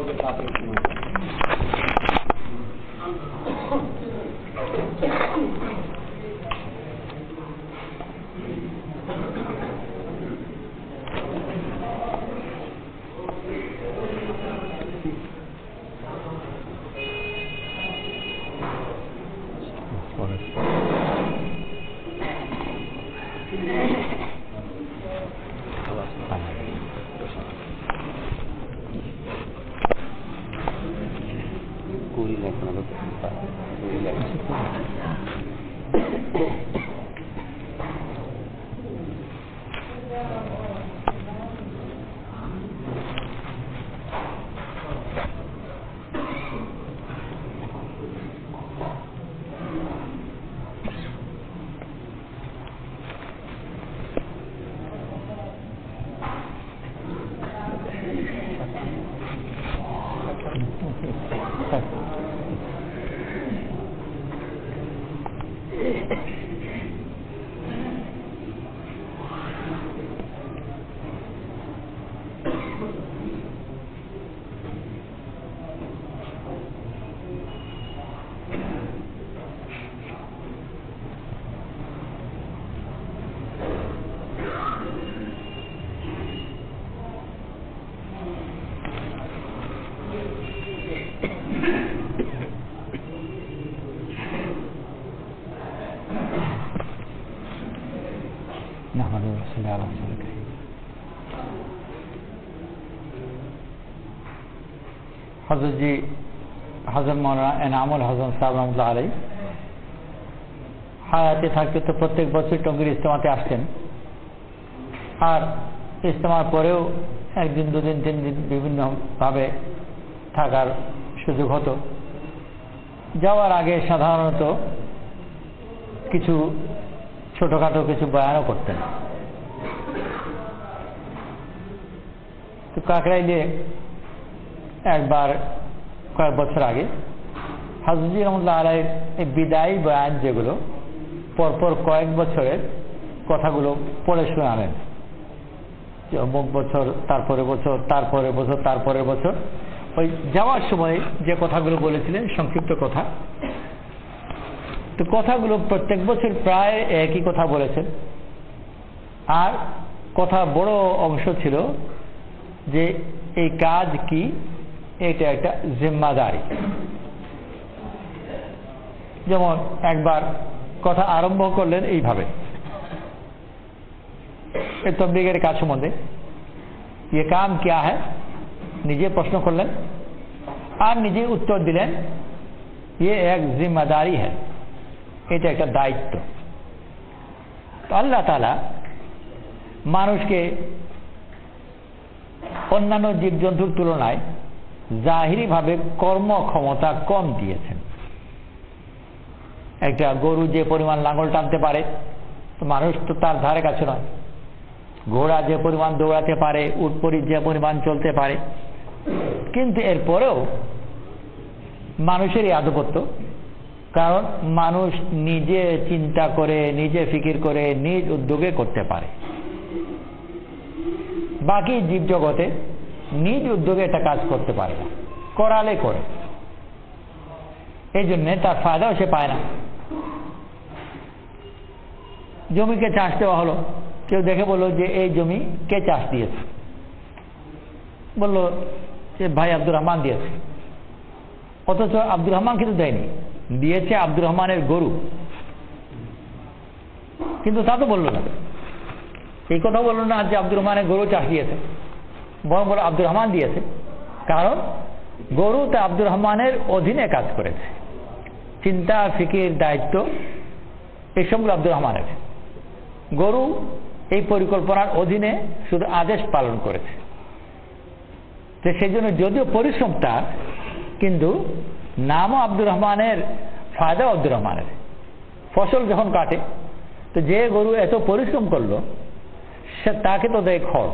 যে কাপের সময় हज़रत जी हज़रत मौलाना एनामुल हसन साहब रहमतुल्लाह अलैह হায়াতে থাকতে তো প্রত্যেক বছর টঙ্গীর ইজতেমাতে আসতেন, আর ইজতেমার পরেও একদিন দুদিন তিন দিন বিভিন্নভাবে থাকার সুযোগ হতো। যাওয়ার আগে সাধারণত কিছু ছোটখাটো কিছু বয়ানও করতেন। তো কাকরাইলে একবার কয়েক বছর আগে হযরত জি রহমতুল্লাহ আলাইহির এই বিদায়ী বয়ান যেগুলো পরপর কয়েক বছরের কথাগুলো পড়ে শোনালেন, যে অমুক বছর, তারপরে বছর, তারপরে বছর, তারপরে বছর, ওই যাওয়ার সময় যে কথাগুলো বলেছিলেন সংক্ষিপ্ত কথা। তো কথাগুলো প্রত্যেক বছর প্রায় একই কথা বলেছেন, আর কথা বড় অংশ ছিল যে এই কাজ কি, এটা একটা জিম্মাদারি। যেমন একবার কথা আরম্ভ করলেন এইভাবে এই তবলিগের কাজ সম্বন্ধে, ये काम क्या है, নিজে প্রশ্ন করলেন আর নিজে উত্তর দিলেন, ये एक जिम्मेदारी है, এটা একটা দায়িত্ব। তো আল্লাহ তাআলা মানুষকে অন্যান্য জীবজন্তুর তুলনায় জাহিরিভাবে কর্মক্ষমতা কম দিয়েছেন। একটা গরু যে পরিমাণ লাঙ্গল টানতে পারে, তো মানুষ তো তার ধারে কাছে নয়। ঘোড়া যে পরিমাণ দৌড়াতে পারে, উটপরি যে পরিমাণ চলতে পারে, কিন্তু এরপরেও মানুষেরই আধিপত্য, কারণ মানুষ নিজে চিন্তা করে, নিজে ফিকির করে, নিজ উদ্যোগে করতে পারে। বাকি জীবজগতে নিজ উদ্যোগে একটা কাজ করতে পারে না, করালে করে, এই জন্যে তার ফায়দাও সে পায় না। জমিকে চাষ দেওয়া হলো, কেউ দেখে বললো যে এই জমি কে চাষ দিয়েছে, বললো যে ভাই আব্দুর রহমান দিয়েছে, অথচ আব্দুর রহমান কিন্তু দেয়নি, দিয়েছে আব্দুর রহমানের গরু। কিন্তু তা তো বললো না, এই কথা বললো না যে আব্দুর রহমানের গরু চাষ দিয়েছে, বরং বলো আব্দুর রহমান দিয়েছে, কারণ গরু তা আব্দুর রহমানের অধীনে কাজ করেছে। চিন্তা, ফিকির, দায়িত্ব এইসবগুলো আব্দুর রহমানের। গরু এই পরিকল্পনার অধীনে শুধু আদেশ পালন করেছে। তো সেই জন্য যদিও পরিশ্রম তার, কিন্তু নামও আব্দুর রহমানের, ফায়দাও আব্দুর রহমানের। ফসল যখন কাটে, তো যে গরু এত পরিশ্রম করলো সে তাকে তো দেয় খড়,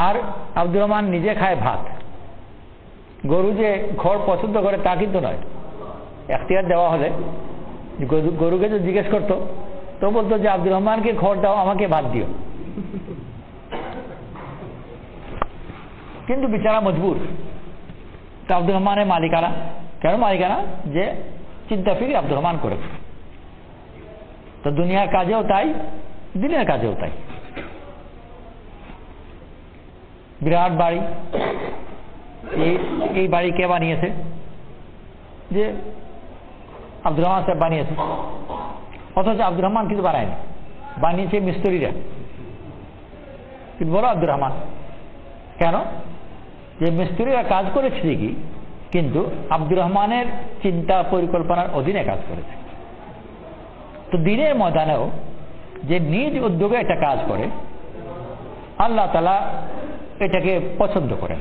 আর আব্দুর রহমান নিজে খায় ভাত। গরু যে খড় পছন্দ করে তা কিন্তু নয়। এখতিয়ার দেওয়া হলে গরুকে যদি জিজ্ঞেস করতো তো বলতো যে আব্দুর রহমানকে খড় দাও, আমাকে ভাত দিও। কিন্তু বেচারা মজবুর। তো আব্দুর রহমানের মালিকানা, কেন মালিকানা? যে চিন্তা ফিরে আব্দুর রহমান করেছে। তো দুনিয়ার কাজেও তাই, দিনের কাজেও তাই। বিরাট বাড়ি, এই বাড়ি কে বানিয়েছে? যে আব্দুর রহমান সাহেব বানিয়েছে। অথচ আব্দুর রহমান কিন্তু বানায়নি, বানিয়েছে মিস্ত্রিরা। কিন্তু বলো আব্দুর রহমান কেন? যে মিস্ত্রিরা কাজ করেছে ঠিকই, কিন্তু আব্দুর রহমানের চিন্তা পরিকল্পনার অধীনে কাজ করেছে। তো দিনের ময়দানেও যে নিজ উদ্যোগে একটা কাজ করে, আল্লাহ তাআলা এটাকে পছন্দ করেন।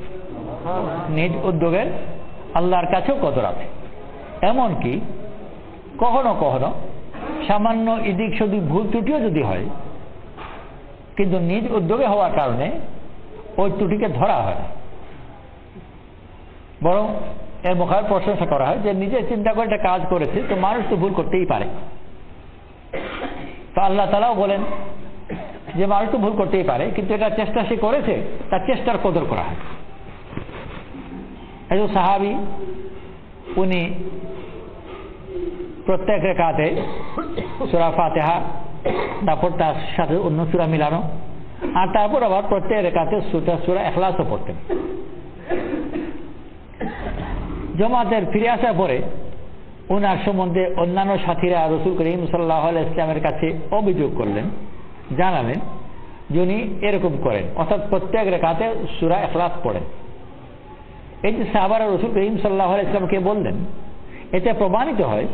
নিজ উদ্যোগের আল্লাহর কাছেও কদর আছে। এমনকি কখনো কখনো সামান্য এদিক সেদিক ভুল ত্রুটিও যদি হয়, কিন্তু নিজ উদ্যোগে হওয়ার কারণে ওই ত্রুটিকে ধরা হয়, বরং এর মোকাবেলার প্রশংসা করা হয় যে নিজে চিন্তা করে একটা কাজ করেছে, তো মানুষ তো ভুল করতেই পারে। তো আল্লাহ তাআলাও বলেন যে মানুষ তো ভুল করতেই পারে, কিন্তু এটা চেষ্টা সে করেছে, তার চেষ্টার কদর করা হয়। একজন সাহাবী, উনি প্রত্যেক রাকাতে সূরা ফাতিহা, তারপর তার সাথে অন্য সূরা মিলানো, আর তারপর আবার প্রত্যেক রাকাতে সূরা ইখলাসও পড়তেন। জামাতের ফিরে আসার পরে ওনার সম্বন্ধে অন্যান্য সাথীরা রাসূল করিম সাল্লাল্লাহু আলাইহি ওয়াসাল্লামের কাছে অভিযোগ করলেন, জানালেন যে উনি এরকম করেন, অর্থাৎ প্রত্যেক রাকাতে সূরা ইখলাস পড়েন। এই যে সাহাবারা রাসূল করিম সাল্লাল্লাহু আলাইহি ওয়াসাল্লামকে বললেন, এতে প্রমাণিত হয়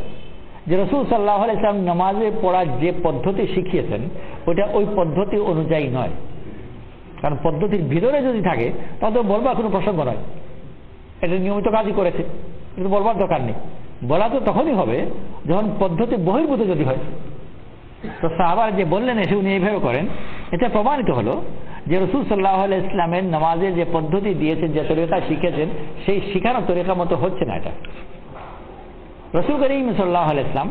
যে রাসূল সাল্লাল্লাহু আলাইহি ওয়াসাল্লাম নামাজে পড়ার যে পদ্ধতি শিখিয়েছেন ওটা ওই পদ্ধতি অনুযায়ী নয়। কারণ পদ্ধতির ভিতরে যদি থাকে তাহলে বলবার কোনো প্রসঙ্গ নয়, এটা নিয়মিত কাজই করেছে, কিন্তু বলবার দরকার নেই। বলা তো তখনই হবে যখন পদ্ধতি বহির্ভূত যদি হয়। তো সাহাবারা যে বললেন এসে উনি এইভাবে করেন, এটা প্রমাণিত হলো যে রাসূল সাল্লাল্লাহু আলাইহি ওয়াসাল্লামের নামাজে যে পদ্ধতি দিয়েছেন, যে তরিকা শিখেছেন, সেই শিখানোর তরিকা মতো হচ্ছে না এটা। রাসূল করিম সাল্লাল্লাহু আলাইহি ওয়াসাল্লাম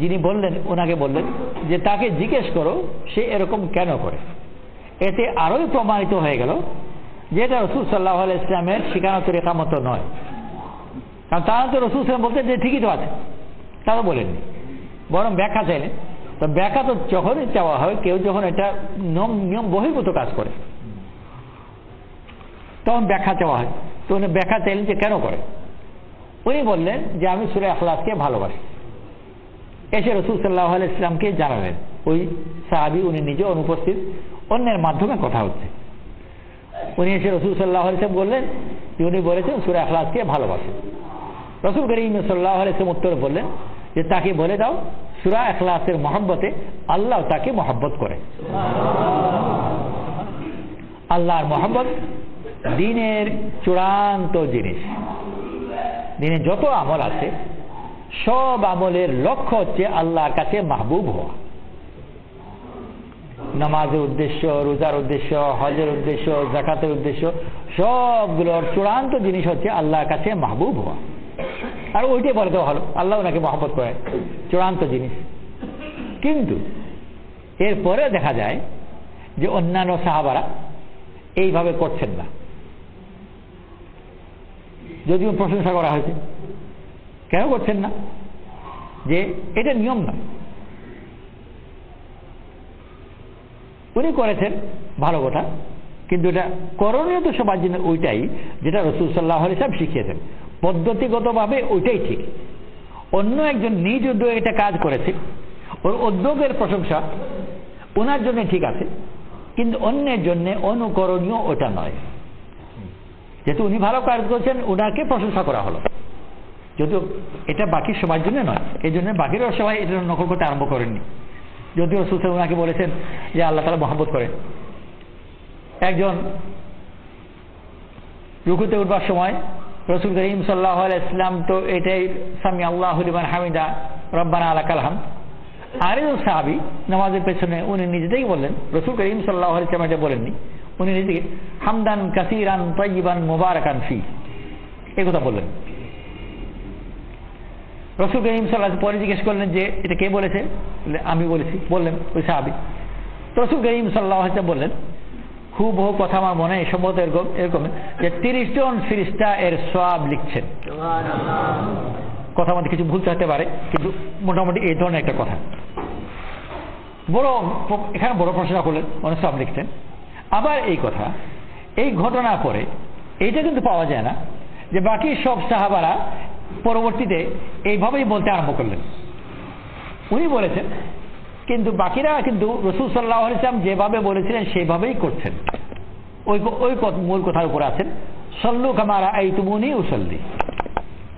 যিনি বললেন, ওনাকে বললেন যে তাকে জিজ্ঞেস করো সে এরকম কেন করে। এতে আরোই প্রমাণিত হয়ে গেল যে এটা রাসূল সাল্লাল্লাহু আলাইহি ওয়াসাল্লামের শিখানোর তরিকা মতো নয়। কারণ তারা তো রাসূল সাল্লাল্লাহু বলতেন যে ঠিকই তো আছে, তা তো বলেননি, বরং ব্যাখ্যা চাইলেন। তো ব্যাখ্যা তো যখনই চাওয়া হয়, কেউ যখন এটা নিয়ম বহির্ভূত কাজ করে তখন ব্যাখ্যা চাওয়া হয়। তো উনি ব্যাখ্যা চাইলেন যে কেন করে। উনি বললেন যে আমি সূরা ইখলাসকে ভালোবাসি। এসে রাসূল সাল্লাল্লাহু আলাইহি ওয়াসাল্লামকে জানালেন। ওই সাহাবী উনি নিজে অনুপস্থিত, অন্যের মাধ্যমে কথা হচ্ছে। উনি এসে রাসূল সাল্লাল্লাহু আলাইহি ওয়াসাল্লাম বললেন যে উনি বলেছেন সূরা ইখলাসকে ভালোবাসেন। রাসূল করিম সাল্লাল্লাহু আলাইহি ওয়াসাল্লাম উত্তরে বললেন যে তাকে বলে দাও সূরা ইখলাসের মহব্বতে আল্লাহ তাকে মহব্বত করে। আল্লাহর মহব্বত দ্বীনের চূড়ান্ত জিনিস। দিনে যত আমল আছে সব আমলের লক্ষ্য হচ্ছে আল্লাহর কাছে মাহবুব হওয়া। নামাজের উদ্দেশ্য, রোজার উদ্দেশ্য, হজের উদ্দেশ্য, যাকাতের উদ্দেশ্য, সবগুলোর চূড়ান্ত জিনিস হচ্ছে আল্লাহর কাছে মাহবুব হওয়া। আর ওইটাই বলে দেওয়া হলো আল্লাহ ওনাকে মহব্বত করে, চূড়ান্ত জিনিস। কিন্তু এরপরে দেখা যায় যে অন্যান্য সাহাবারা এইভাবে করছেন না, যদিও প্রশংসা করা হয়েছে। কেন করছেন না? যে এটা নিয়ম নয়। উনি করেছেন ভালো কথা, কিন্তু এটা করণীয় তো সবার জন্য ওইটাই যেটা রাসূল সাল্লাল্লাহু আলাইহি ওয়াসাল্লাম শিখিয়েছেন। পদ্ধতিগতভাবে ওইটাই ঠিক। অন্য একজন নিজ উদ্যোগে এটা কাজ করেছে, ওর উদ্যোগের প্রশংসা ওনার জন্য ঠিক আছে, কিন্তু অন্যের জন্য অনুকরণীয় ওটা নয়। যেহেতু উনি ভালো কাজ করছেন, ওনাকে প্রশংসা করা হলো, যদিও এটা বাকি সবার জন্য নয়। এই জন্য বাকিরাও সবাই এটা নকল করতে আরম্ভ করেননি, যদিও রাসূল সাল্লাল্লাহু আলাইহি ওয়াসাল্লাম ওনাকে বলেছেন যে আল্লাহ তাআলা মহব্বত করেন। একজন রুকুতে উঠবার সময় রাসূল করিম সাল্লাল্লাহু আলাইহি ওয়াসাল্লাম তো এটাই সামি আল্লাহু লিমান হামিদা রব্বানা লাকাল হামদ। আরেকজন সাহাবী নামাজের পেছনে উনি নিজেই বললেন, রাসূল করিম সাল্লাল্লাহু আলাইহি ওয়াসাল্লাম এটা বলেননি, উনি নিজেকে হামদান কাসীরান তাইয়িবান মুবারাকান ফি এই কথা বললেন। রাসূল করিম সাল্লাল্লাহু আলাইহি ওয়াসাল্লাম পরে জিজ্ঞেস করলেন যে এটা কে বলেছে? আমি বলেছি। বললেন ওই সাহাবী। রাসূল করিম সাল্লাল্লাহু আলাইহি ওয়াসাল্লাম বললেন হুবহু কথা আমার মনে হয় সম্ভবত এরকম যে 30 জন ফেরেশতা এর সওয়াব লিখছেন। কথা মধ্যে কিছু ভুল থাকতে পারে, কিন্তু মোটামুটি এই ধরনের একটা কথা। বড় এখানে বড় প্রশ্ন করলেন, অনেক সওয়াব লিখছেন। আবার এই কথা, এই ঘটনা পরে এইটা কিন্তু পাওয়া যায় না যে বাকি সব সাহাবারা পরবর্তীতে এইভাবেই বলতে আরম্ভ করলেন। উনি বলেছেন, কিন্তু বাকিরা কিন্তু রাসূল সাল্লাল্লাহু আলাইহি ওয়াসাল্লাম যেভাবে বলেছিলেন সেভাবেই করছেন। ওই মূল কথার উপর আছেন, সল্লু কামা রাআইতুমুনি উসাল্লি,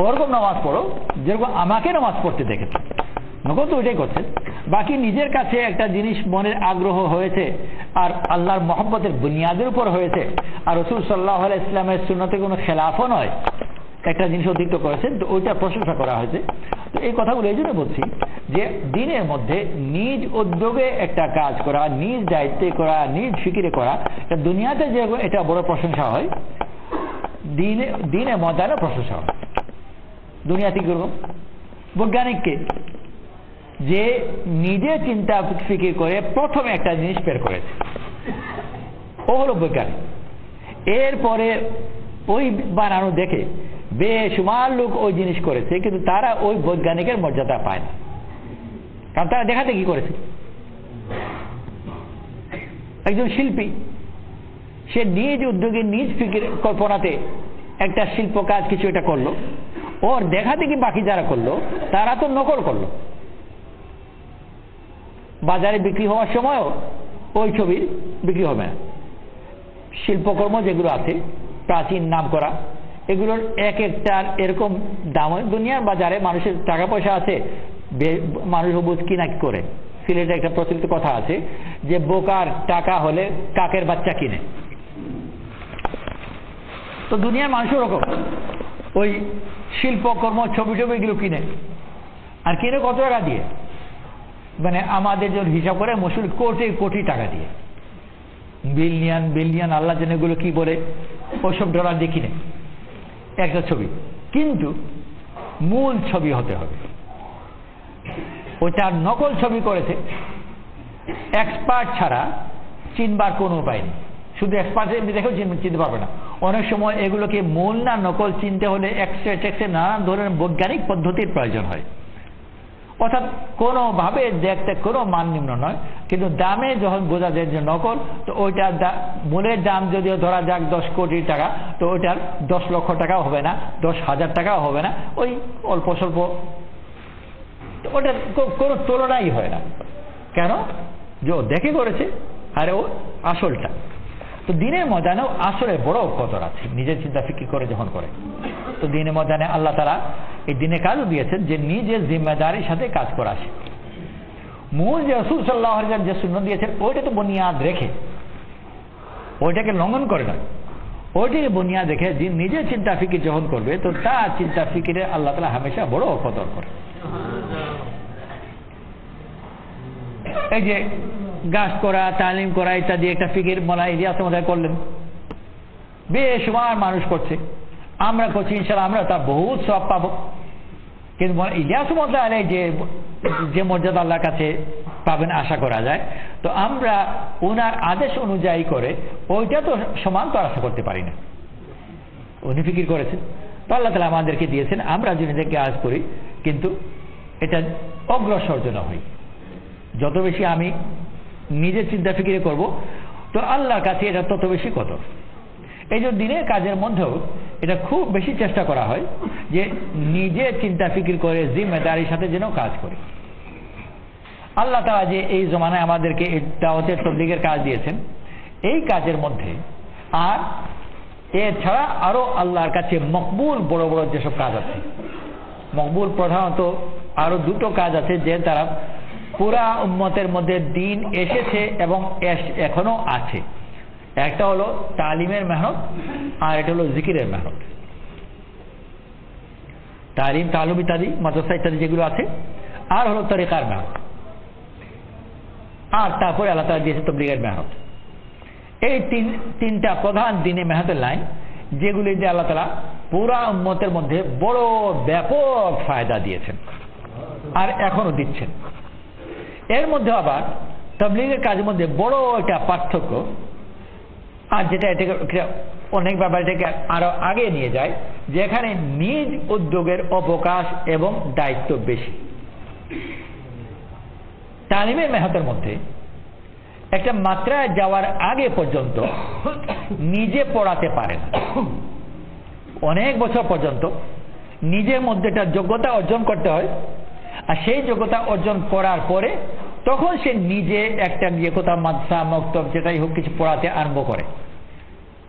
ওরকম নামাজ পড়ো যেরকম আমাকে নামাজ পড়তে দেখেছে। নকল তো ওইটাই করছেন। বাকি নিজের কাছে একটা জিনিস মনের আগ্রহ হয়েছে আর আল্লাহর মহব্বতের বুনিয়াদের উপর হয়েছে, আর রাসূল সাল্লাল্লাহু আলাইহি ওয়াসাল্লামের সুন্নতে কোনো খেলাফও নয়, একটা জিনিস অতিরিক্ত করেছেন, তো ওইটা প্রশংসা করা হয়েছে। তো এই কথাগুলো এই জন্য বলছি যে দিনের মধ্যে নিজ উদ্যোগে একটা কাজ করা, নিজ দায়িত্বে করা, নিজ ফিকিরে করা, দুনিয়াতে যে এটা বড় প্রশংসা হয়, দিনে ময়দানে প্রশংসা হয়। দুনিয়াতে কিরকম? বৈজ্ঞানিককে যে নিজে চিন্তা ফিকির করে প্রথমে একটা জিনিস বের করেছে, ও হলো বৈজ্ঞানিক। এরপরে ওই বানানো দেখে বেশুমার লোক ওই জিনিস করেছে, কিন্তু তারা ওই বৈজ্ঞানিকের মর্যাদা পায় না, কারণ তারা দেখাতে কি করেছে। একজন শিল্পী, সে নিজ উদ্যোগে নিজ ফিকির কল্পনাতে একটা শিল্প কাজ কিছু এটা করলো, ওর দেখাতে কি বাকি যারা করলো তারা তো নকল করলো। বাজারে বিক্রি হওয়ার সময়ও ওই ছবি বিক্রি হবে না। শিল্পকর্ম যেগুলো আছে প্রাচীন নাম করা, এগুলোর এক একটার এরকম দাম। দুনিয়ার বাজারে মানুষের টাকা পয়সা আছে, মানুষ বুঝ কিনা করে। সিলেটে একটা প্রচলিত কথা আছে যে বোকার টাকা হলে কাকের বাচ্চা কিনে। তো দুনিয়ার মানুষ ওরকম ওই শিল্পকর্ম ছবি এগুলো কিনে, আর কিনে কত টাকা দিয়ে? মানে আমাদের যে হিসাব করে মসুল কোটি কোটি টাকা দিয়ে, বিলিয়ন আল্লাহ জানে এগুলো কি বলে, ওইসব ডলার দিয়ে কিনে একটা ছবি। কিন্তু মূল ছবি হতে হবে, ওইটার নকল ছবি করেছে, এক্সপার্ট ছাড়া চিনবার কোনো উপায় নেই। শুধু এক্সপার্ট দেখেও চিনতে পারবে না। অনেক সময় এগুলোকে মূল না নকল চিনতে হলে এক্সরে টেক্সরে নানান ধরনের বৈজ্ঞানিক পদ্ধতির প্রয়োজন হয়। অর্থাৎ কোনোভাবে দেখতে কোনো মান নিম্ন নয়, কিন্তু দামে যখন বোঝা যায় যে নকল, তো ওইটার মূলের দাম যদিও ধরা যাক 10 কোটি টাকা, তো ওইটার 10 লক্ষ টাকাও হবে না, 10,000 টাকাও হবে না, ওই অল্প স্বল্প, ওটার কোনো তুলনাই হয় না। কেন? যে ও দেখে করেছে, আর ও আসলটা। তো দিনের ময়দানেও আসলে বড় কদর আছে নিজের চিন্তা ফিকির করে যখন করে। তো দিনের ময়দানে আল্লাহ তাআলা এই দিনে কাজও দিয়েছেন যে নিজের জিম্মেদারির সাথে কাজ করা আসে। মূল যে রাসূল সাল্লাল্লাহু আলাইহি ওয়াসাল্লাম যে সুন্নাত দিয়েছেন ওইটা তো বুনিয়াদ রেখে, ওইটাকে লঙ্ঘন করে নয়, ওইটাকে বুনিয়াদ রেখে নিজের চিন্তা ফিকির যখন করবে, তো তার চিন্তা ফিকিরে আল্লাহ তাআলা হামেশা বড় কদর করে। এই যে গাছ করা, তালিম করা ইত্যাদি একটা ফিকির মনে ইতিহাসের মধ্যে করলেন, বেশুমার মানুষ করছে, আমরা করছি, ইনশাআল্লাহ আমরা তার বহুত সওয়াব পাবো। কিন্তু ইলিয়াসের মধ্যে আলে যে মর্যাদা আল্লাহর কাছে পাবেন আশা করা যায়, তো আমরা ওনার আদেশ অনুযায়ী করে ওইটা তো সমান তো আশা করতে পারি না। উনি ফিকির করেছেন, তো আল্লাহ তাআলা আমাদেরকে দিয়েছেন, আমরা যদি কাজ করি কিন্তু এটা অগ্রসর যেন হই। যত বেশি আমি নিজের চিন্তা ফিকিরে করব, তো আল্লাহর কাছে এটা তত বেশি কদর। এই যে দিনের কাজের মধ্যেও এটা খুব বেশি চেষ্টা করা হয় যে নিজে চিন্তা ফিকির করে জিম্মেদারির সাথে যেন কাজ করি। আল্লাহ তাআলা যে এই জমানায় আমাদেরকে দাওয়াতের তাবলীগের কাজ দিয়েছেন, এই কাজের মধ্যে আর এছাড়া আরো আল্লাহর কাছে মকবুল বড় বড় যেসব কাজ আছে, মকবুল প্রধানত আরো দুটো কাজ আছে যে তারা পুরা উম্মতের মধ্যে দিন এসেছে এবং এখনো আছে। একটা হলো তালিমের মেহনত, আর এটা হলো জিকিরের মেহনত। তালিম, তালুম ইত্যাদি মাদ্রাসা ইত্যাদি যেগুলো আছে, আর হলো তরিকার মেহনত, আর তারপরে আল্লাহ তাআলা দিয়েছে তাবলীগের মেহনত। এই তিনটা প্রধান দিনে মেহনতের লাইন, যেগুলি দিয়ে আল্লাহ তাআলা পুরা উম্মতের মধ্যে বড় ব্যাপক ফায়দা দিয়েছেন আর এখনো দিচ্ছেন। এর মধ্যে আবার তাবলীগের কাজের মধ্যে বড় একটা পার্থক্য, আর যেটা এটাকে অনেক ব্যাপার এটাকে আরো আগে নিয়ে যায়, যেখানে নিজ উদ্যোগের অবকাশ এবং দায়িত্ব বেশি। তালিমের মেহনতের মধ্যে একটা মাত্রায় যাওয়ার আগে পর্যন্ত নিজে পড়াতে পারে না, অনেক বছর পর্যন্ত নিজের মধ্যে একটা যোগ্যতা অর্জন করতে হয়। আর সেই যোগ্যতা অর্জন করার পরে তখন সে নিজে একটা যে কোথাও মাদ্রাসা মক্তব যেটাই হোক কিছু পড়াতে আরম্ভ করে,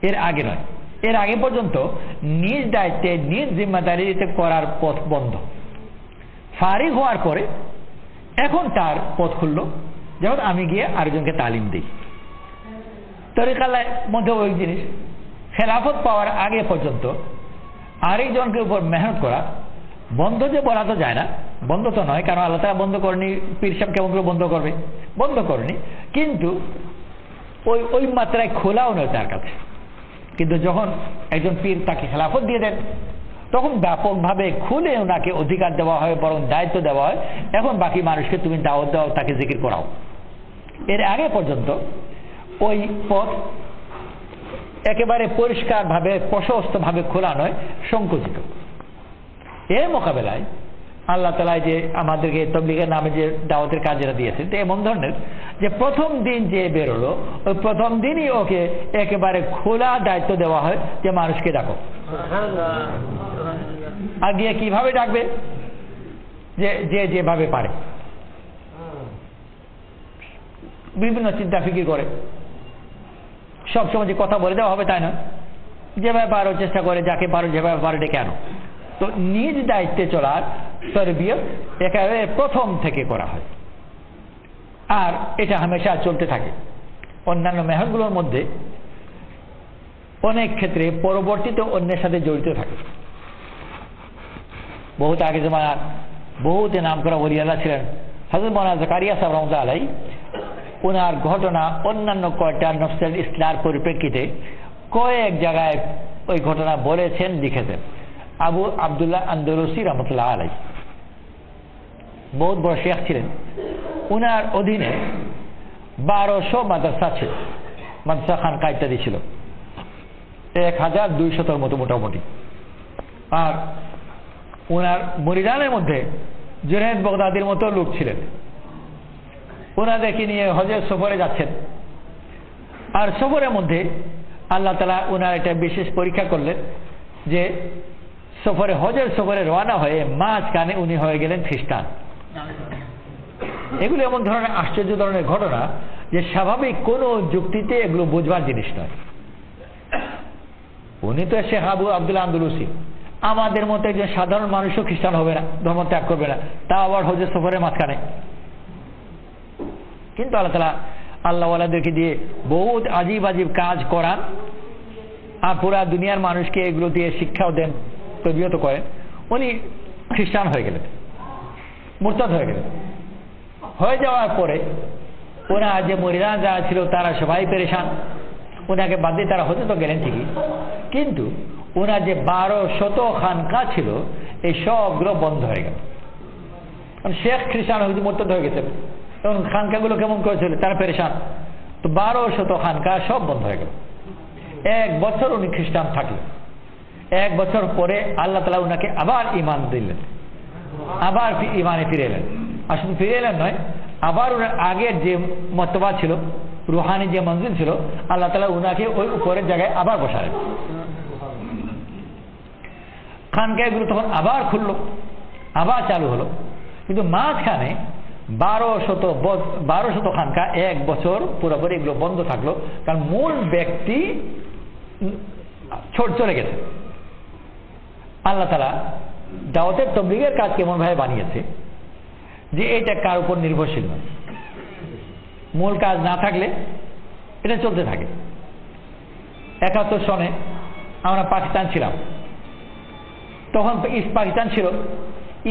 এর আগে নয়। এর আগে পর্যন্ত নিজ দায়িত্বে নিজ জিম্মাদারিতে করার পথ বন্ধ। ফারিগ হওয়ার পরে এখন তার পথ খুলল, যেমন আমি গিয়ে আরেকজনকে তালিম দিই। তরিকার মধ্যে ওই জিনিস, খেলাফত পাওয়ার আগে পর্যন্ত আরেকজনকে উপর মেহনত করা বন্ধ যে বলা তো যায় না, বন্ধ তো নয়, কারণ আল্লাহ তাআলা বন্ধ করেনি। পীর সাহেব কেমন করে বন্ধ করবে? বন্ধ করেনি, কিন্তু ওই মাত্রায় খোলাও নয় তার কাছে। কিন্তু যখন একজন পীর তাকে খেলাফত দিয়ে দেন, তখন ব্যাপকভাবে খুলে ওনাকে অধিকার দেওয়া হয়, বরং দায়িত্ব দেওয়া হয়, এখন বাকি মানুষকে তুমি দাওয়াত দাও, তাকে জিকির করাও। এর আগে পর্যন্ত ওই পথ একেবারে পরিষ্কারভাবে প্রশস্তভাবে খোলা নয়, সংকুচিত। এর মোকাবেলায় আল্লাহ তাআলা যে আমাদেরকে তাবলীগের নামে যে দাওয়াতের কাজেরা দিয়েছেন, এমন ধরনের যে প্রথম দিন যে বেরোলো ওই প্রথম দিনই ওকে একেবারে খোলা দায়িত্ব দেওয়া হয় যে মানুষকে ডাকো। আর গিয়ে কিভাবে ডাকবে? যে যেভাবে পারে, বিভিন্ন চিন্তা ফিকির করে। সবসময় যে কথা বলে দেওয়া হবে তাই না, যেভাবে পারো চেষ্টা করে, যাকে পারো যেভাবে পারো ডেকে আনো। তো নিজ দায়িত্বে চলার তরবিয়ত একেবারে প্রথম থেকে করা হয়, আর এটা হামেশা চলতে থাকে। অন্যান্য মেহনতগুলোর মধ্যে অনেক ক্ষেত্রে পরবর্তীতে অন্যের সাথে জড়িত থাকে। বহুত আগে জমানার বহুত নাম করা ওলি আল্লাহ ছিলেন হযরত মাওলানা জাকারিয়া সাহেব রাহমাতুল্লাহ আলাইহি। ওনার ঘটনা অন্যান্য কয়েকটা নফসের ইসলার পরিপ্রেক্ষিতে কয়েক জায়গায় ওই ঘটনা বলেছেন, লিখেছেন। আবু আবদুল্লাহ আন্দলুসি রহমতুল্লাহ আলাইহি বহুত বড় শেখ ছিলেন। উনার অধীনে 1200 মাদ্রাসা ছিল, মাদ্রাসা খানকা ইত্যাদি ছিল, 1200 মতো মোটামুটি। আর উনার মুরিদানের মধ্যে জুনায়েদ বাগদাদির মতো লোক ছিলেন। ওনাদেরকে নিয়ে হজের সফরে যাচ্ছেন, আর সফরের মধ্যে আল্লাহ তাআলা ওনার একটা বিশেষ পরীক্ষা করলেন যে হজের সফরে রওনা হয়ে মাঝখানে উনি হয়ে গেলেন খ্রিস্টান। এগুলো এমন ধরনের আশ্চর্য ধরনের ঘটনা যে স্বাভাবিক কোন যুক্তিতে এগুলো বুঝবার জিনিস নয়। উনি তো শেখ আবু আবদুল্লাহ আন্দলুসি, আমাদের মতো যে সাধারণ মানুষও খ্রিস্টান হবে না, ধর্ম ত্যাগ করবে না, তা আবার হজের সফরের মাঝখানে। কিন্তু আল্লাহ তাআলা আল্লাহওয়ালাদেরকে দিয়ে বহুত আজীব আজীব কাজ করান, আর পুরা দুনিয়ার মানুষকে এগুলো দিয়ে শিক্ষাও দেন, তরবিয়ত করেন। উনি খ্রিস্টান হয়ে গেলেন, মুরতাদ হয়ে গেলেন। হয়ে যাওয়ার পরে ওনার যে মুরিদান যারা ছিল তারা সবাই পেরেশান। ওনাকে বাদ দিয়ে তারা হতে তো গেলেন ঠিকই, কিন্তু ওনার যে 1200 খানকা ছিল এই সবগুলো বন্ধ হয়ে গেল। শেখ খ্রিস্টান হয়ে মুরতাদ হয়ে গেছেন, তখন খানকাগুলো কেমন করেছিল, তারা পেরেশান। তো 1200 খানকা সব বন্ধ হয়ে গেল। 1 বছর উনি খ্রিস্টান থাকলেন। 1 বছর পরে আল্লাহ তাআলা উনাকে আবার ঈমান দিলেন, আবার ঈমানে ফিরে এলেন। আর শুধু ফিরে এলেন নয়, আবার ওনার আগের যে মর্তবা ছিল, রুহানি যে মঞ্জিল ছিল, আল্লাহ তাআলা উনাকে ওই উপরের জায়গায় আবার বসালেন। খানকাগুলো তখন আবার খুললো, আবার চালু হলো। কিন্তু মাঝখানে 1200 খানকা 1 বছর পুরোপুরি এগুলো বন্ধ থাকলো, কারণ মূল ব্যক্তি চলে গেছে। আল্লাহ তাআলা দাওয়াতের তাবলীগের কাজ কেমন ভাবে বানিয়েছে যে এটা কার উপর নির্ভরশীল নয়। মূল কাজ না থাকলে এটা চলতে থাকে। 71 সনে আমরা পাকিস্তান ছিলাম, তখন ইস্ট পাকিস্তান ছিল।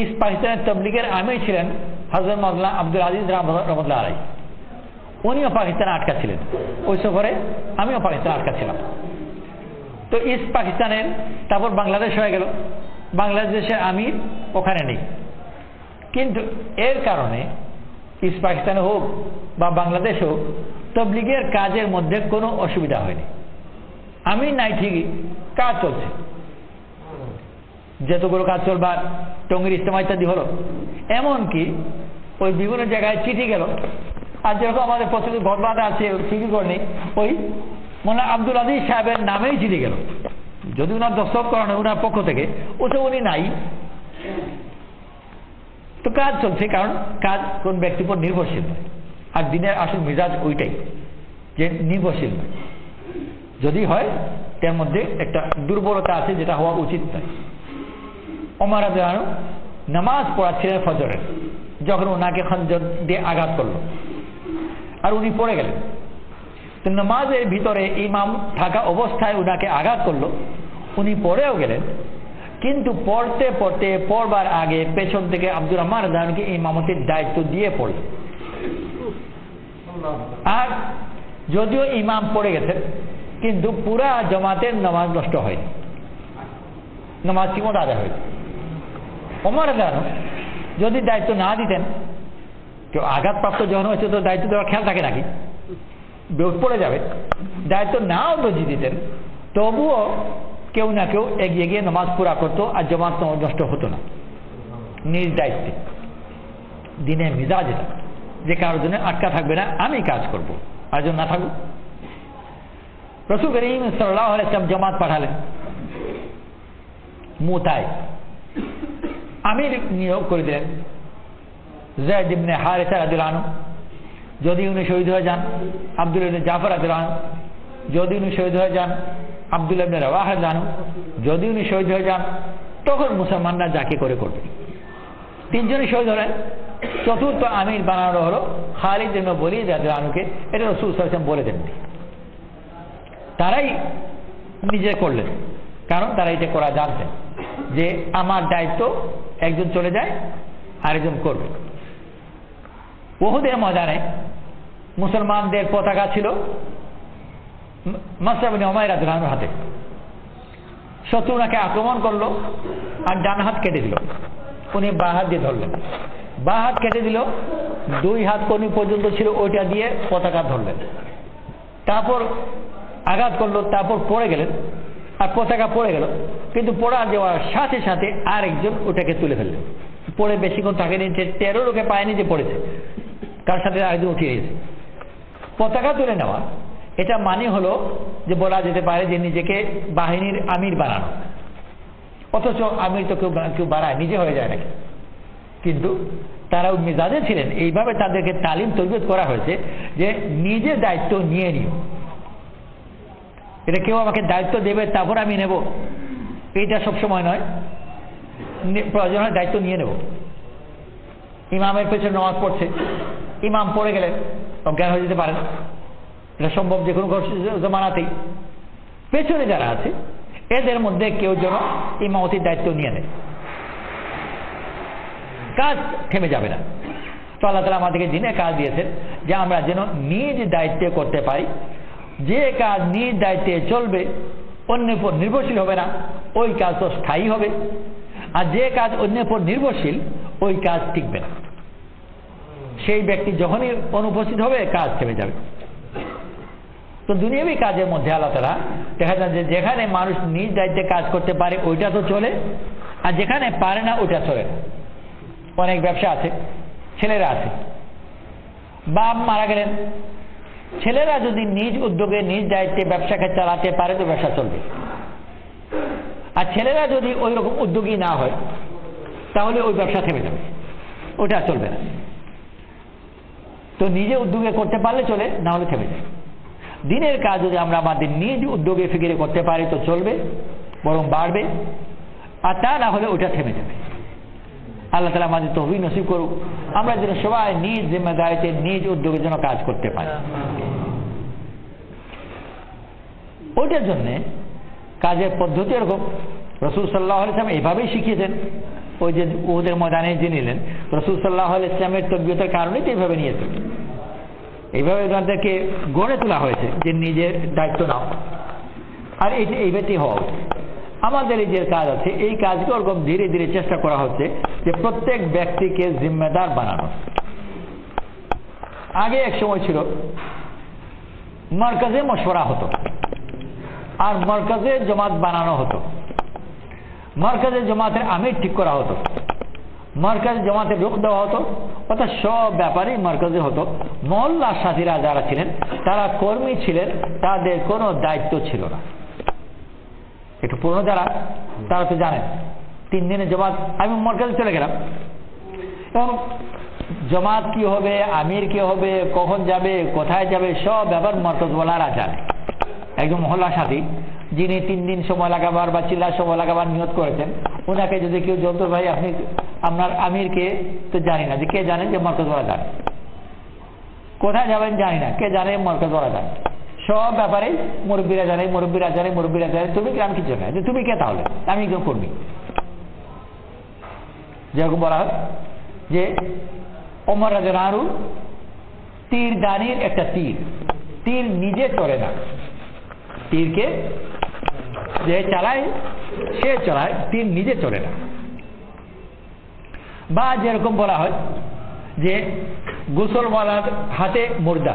ইস্ট পাকিস্তানের তাবলীগের আমির ছিলেন হযরত মাওলানা আব্দুল আজিজ রহমতুল্লাহ আলাইহি। উনিও পাকিস্তানে আটকা ছিলেন। ওই সফরে আমিও পাকিস্তানে আটকা ছিলাম। তো ইস্ট পাকিস্তানের তারপর বাংলাদেশ হয়ে গেল। বাংলাদেশের আমির ওখানে নেই, কিন্তু এর কারণে ইস্ট পাকিস্তানে হোক বা বাংলাদেশ হোক, তাবলীগের কাজের মধ্যে কোনো অসুবিধা হয়নি। আমি নাই ঠিকই, কাজ চলছে, যতগুলো কাজ চলবার টঙ্গির ইস্তেমা ইত্যাদি হলো, এমনকি ওই বিভিন্ন জায়গায় চিঠি গেল। আর যেরকম আমাদের প্রচুর ঘর বাঁধা আছে চিঠি করে নেই, ওই মনে আব্দুল আজিজ সাহেবের নামেই চিঠি গেল, যদি ওনার দস্তখত করানো ওনার পক্ষ থেকে, ওটা উনি নাই, তো কাজ চলছে। কারণ কাজ কোন ব্যক্তির উপর নির্ভরশীল নয়, আর দিনের আসল মিজাজ ওইটাই যে নির্ভরশীল নয়। যদি হয় তার মধ্যে একটা দুর্বলতা আছে, যেটা হওয়া উচিত নয়। ওমর রাদিয়াল্লাহু আনহু নামাজ পড়াচ্ছিলেন ফজরের, যখন ওনাকে খঞ্জর দিয়ে আঘাত করলো আর উনি পড়ে গেলেন। তো নামাজের ভিতরে ইমাম থাকা অবস্থায় উনাকে আঘাত করলো, উনি পড়েও গেলেন, কিন্তু পড়তে পড়তে পড়বার আগে পেছন থেকে আব্দুর রহমান রাদিয়াল্লাহু আনহুকে ইমামতির দায়িত্ব দিয়ে পড়লেন। আর যদিও ইমাম পড়ে গেছেন, কিন্তু পুরা জামাতের নামাজ নষ্ট হয়নি, নামাজ ঠিকমতো আদায় হয়েছে। ওমর রাদিয়াল্লাহু আনহু যদি দায়িত্ব না দিতেন, কেউ আঘাতপ্রাপ্ত যখন হয়েছে তো দায়িত্ব দেওয়ার খেয়াল থাকে নাকি, বেউট পড়ে যাবে, দায়িত্ব নাও যদি দিতেন, তবুও কেউ না কেউ এগিয়ে গিয়ে নামাজ পুরা করতো আর জামাত নষ্ট হতো না। নিজ দায়িত্বে দিনের মিজাজ এটা, যে কারোর জন্য আটকা থাকবে না, আমি কাজ করবো, আর জন্য না থাকুক। রাসূল করিম সাল্লাল্লাহু আলাইহি ওয়াসাল্লাম জামাত পাঠালেন মুতায়, আমির নিয়োগ করে দিলেন যায়েদ ইবনে হারিসা রাদিয়াল্লাহু আনহু। যদি উনি শহীদ হয়ে যান, আব্দুল্লাহ ইবনে জাফর রাদিয়াল্লাহু আনহু। যদি উনি শহীদ হয়ে যান, আব্দুল্লাহ ইবনে রাওয়াহা রাদিয়াল্লাহু আনহু। যদি উনি শহীদ হয়ে যান, তখন মুসলমানরা যাকে করে করবে। তিনজনই শহীদ হলেন। চতুর্থ আমির বানানো হলো খালিদ ইবনে ওলীদ রাদিয়াল্লাহু আনহুকে। এটা রাসূল সাল্লাল্লাহু আলাইহি ওয়াসাল্লাম বলে দেন, তারাই নিজে করলেন, কারণ তারা এটা করা জানতেন যে আমার দায়িত্ব একজন চলে যায় আরেকজন করবে। উহুদের ময়দানে মুসলমানদের পতাকা ছিল মুসআব ইবনে উমাইর রাদিয়াল্লাহু আনহুর হাতে। শত্রু ওনাকে আক্রমণ করলো আর ডান হাত কেটে দিল, উনি বাঁ হাত দিয়ে ধরলেন। বাঁ হাত কেটে দিল, দুই হাত কনুই পর্যন্ত ছিল, ওইটা দিয়ে পতাকা ধরলেন। তারপর আঘাত করলো, তারপর পড়ে গেলেন, আর পতাকা পড়ে গেল, কিন্তু পড়া যাওয়ার সাথে সাথে আরেকজন ওটাকে তুলে ফেললেন। পড়ে বেশিক্ষণ থাকেনি, 13 লোকে পায়নি যে পড়েছে, কার সাথে আরেকজন উঠিয়ে গেছে। পতাকা তুলে নেওয়া এটা মানে হলো যে বলা যেতে পারে যে নিজেকে বাহিনীর আমির বানানো। অথচ আমির তো কেউ বানায়, নিজে হয়ে যায় নাকি? কিন্তু তারা মিজাজে ছিলেন, এইভাবে তাদেরকে তালিম তরবিয়ত করা হয়েছে যে নিজে দায়িত্ব নিয়ে নিও। এটা কেউ আমাকে দায়িত্ব দেবে তারপর আমি নেব, এইটা সবসময় নয়। প্রয়োজন হয় দায়িত্ব নিয়ে নেব। ইমামের পেছনে নামাজ পড়ছে, ইমাম পড়ে গেলেন, অজ্ঞান হয়ে যেতে পারেন, এটা সম্ভব যে কোনো জমানাতেই। পেছনে যারা আছে এদের মধ্যে কেউ যেন ইমামতির দায়িত্ব নিয়ে নেয়, কাজ থেমে যাবে না। তো আল্লাহ তাআলা আমাদেরকে দিনে কাজ দিয়েছেন যে আমরা যেন নিজ দায়িত্বে করতে পারি। যে কাজ নিজ দায়িত্বে চলবে, অন্যের উপর নির্ভরশীল হবে না, ওই কাজ তো স্থায়ী হবে। আর যে কাজ অন্যের উপর নির্ভরশীল, ওই কাজ টিকবে না। সেই ব্যক্তি যখনই অনুপস্থিত হবে, কাজ থেমে যাবে। তো দুনিয়াবী কাজের মধ্যে আল্লাহ তাআলা দেখা যায় যে যেখানে মানুষ নিজ দায়িত্বে কাজ করতে পারে ওইটা তো চলে, আর যেখানে পারে না ওইটা চলে না। অনেক ব্যবসা আছে, ছেলেরা আছে, বাপ মারা গেলেন, ছেলেরা যদি নিজ উদ্যোগে নিজ দায়িত্বে ব্যবসাকে চালাতে পারে তো ব্যবসা চলবে। আর ছেলেরা যদি ওই রকম উদ্যোগী না হয়, তাহলে ওই ব্যবসা থেমে যাবে, ওটা চলবে না। তো নিজে উদ্যোগে করতে পারলে চলে, না হলে থেমে যায়। দিনের কাজ যদি আমরা আমাদের নিজ উদ্যোগে ফিকিরে করতে পারি তো চলবে, বরং বাড়বে, আর তা না হলে ওটা থেমে যাবে। আল্লাহ তাআলা আমাদের তৌফিক নসিব করুক, আমরা যেন সবাই নিজ জিম্মেদারিতে নিজ উদ্যোগের জন্য কাজ করতে পারি। ওইটার জন্যে কাজের পদ্ধতি এরকম রাসূল সাল্লাল্লাহু আলাইহি ওয়াসাল্লাম এইভাবেই শিখিয়েছেন। ওই যে উহুদের ময়দানে যে নিলেন, রাসূল সাল্লাল্লাহু আলাইহি ওয়াসাল্লামের তরবিয়তের কারণেই তো এইভাবে নিয়েছেন। এইভাবে তাদেরকে গড়ে তোলা হয়েছে যে নিজের দায়িত্ব নাও, আর এইভাবেই হওয়া উচিত। আমাদের এই যে কাজ আছে, এই কাজকে ওরকম ধীরে ধীরে চেষ্টা করা হচ্ছে যে প্রত্যেক ব্যক্তিকে জিম্মেদার বানানো। আগে এক সময় ছিল মার্কাজে মশওয়ারা হতো, আর মার্কাজে জামাত বানানো হতো, মার্কাজে জামাতের আমির ঠিক করা হতো, মার্কাজে জামাতের রুখ দেওয়া হতো, অর্থাৎ সব ব্যাপারই মার্কাজে হতো। মহল্লার সাথীরা যারা ছিলেন তারা কর্মী ছিলেন, তাদের কোনো দায়িত্ব ছিল না। একটু পুরনো যারা তারা তো জানেন 3 দিনের জামাত, আমি মার্কাজে চলে গেলাম, এবং জামাত কি হবে, আমির কি হবে, কখন যাবে, কোথায় যাবে, সব ব্যাপার মার্কাজওয়ালারা জানে। একজন মহল্লা সাথী যিনি 3 দিন সময় লাগাবার বা চিল্লার সময় লাগাবার নিয়ত করেছেন, ওনাকে যদি কেউ জলতো ভাই আপনি আপনার আমিরকে তো জানি না, যে কে জানেন যে মার্কাজওয়ালা জানে, কোথায় যাবেন জানি না, কে জানে মার্কাজওয়ালা জানে, সব ব্যাপারে মুরব্বীরা জানে, মুরব্বীরা জানে, মুরব্বীরা জানে। তুমি কি? আমি কিছু জানি যে তুমি কে, তাহলে আমি একজন কর্মী। যেরকম বলা হয় যে ওমর রাদিয়াল্লাহু আনহু তীর দানির একটা তীর, তীর নিজে চলে না, তীরকে যে চালায় সে চালায়, তীর নিজে চলে না। বা যেরকম বলা হয় যে গোসলওয়ালার হাতে মুর্দা,